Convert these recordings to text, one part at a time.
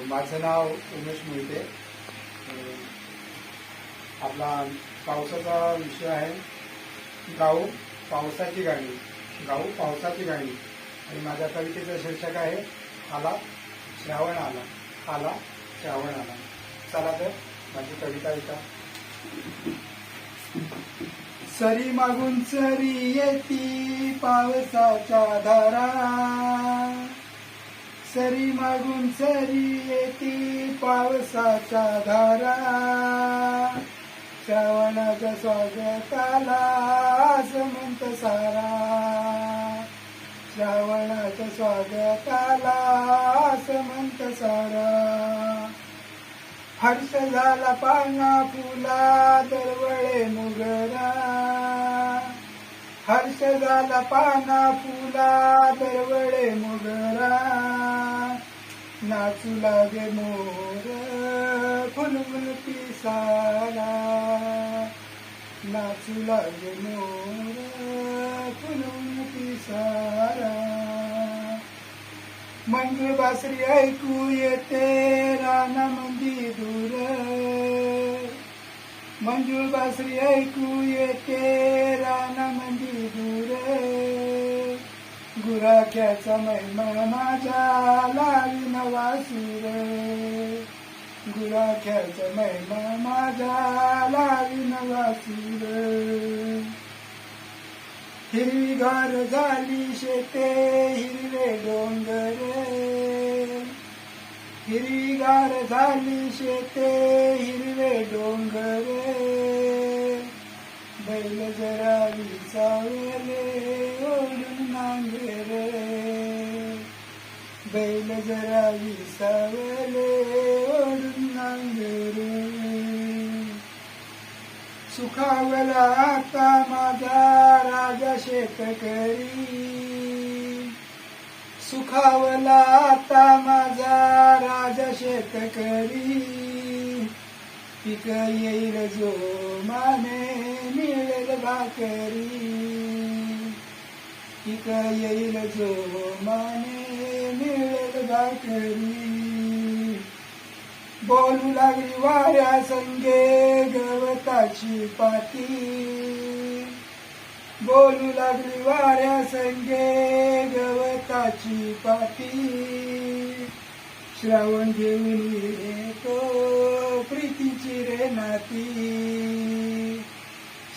माझं नाव उमेश मोहिते. आपला पावसाचा विषय आहे गाऊ पावसाची गाणी. गाऊ पावसाची गाणी आणि माझ्या कवितेचं शीर्षक आहे आला श्रावण आला. आला श्रावण आला. चला तर माझी कविता ऐका. सरी मागून सरी येती पावसाच्या धारा, सरी मागून सरी येती पावसाच्या धारा. श्रावणाच्या स्वागताला समंत सारा, श्रावणाच्या स्वागताला समंत सारा. हर्ष झाला पाना फुला दरवळे मोगरा, हर्ष झाला पाना फुला दरवळे मोगरा. नाचू लागे मोर फुलवून पिसारा, नाचू लागे मोर फुलवून पिसारा. मंजूळ बासरी ऐकू येते रानामंदी दूर, मंजूळ बासरी ऐकू येते रानामंदी दूर. गुराख्याचा महिमा माझ्या लावी नवा सूर, गुराख्याचा महिमा माझ्या लावी नवा सूर. हिरवीगार झाली शेते हिरवे डोंगर, हिरवीगार झाली शेते हिरवे डोंगर. बैल जरा विसावले ओढून नांगर, बैल जरा विसावले ओढून नांगर. सुखावला आता माझा राजा शेतकरी, सुखावला आता माझा राजा शेतकरी. पीक येईल जो माने मिळेल भाकरी, पीक येईल जो माने मिळेल भाकरी. बोलू लागली वाऱ्या संगे गवताची पाती, बोलू लागली वाऱ्या संगे गवताची पाती. श्रावण घेऊन येतो प्रीतीची रे नाती,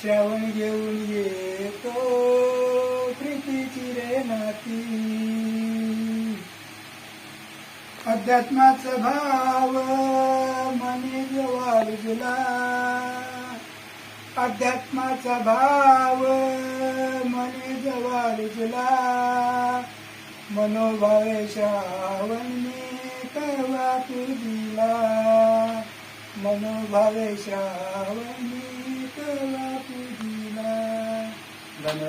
श्रावण घेऊन येतो प्रीतीची रे नाती. अध्यात्माचा भाव मनी जवळ रुजला, अध्यात्माचा भाव मनी जवळ रुजला. मनोभावे श्रावणी तेव्हा तुझीला, मनोभावे श्रावणी तेव्हा तुझीला. धन्यवाद.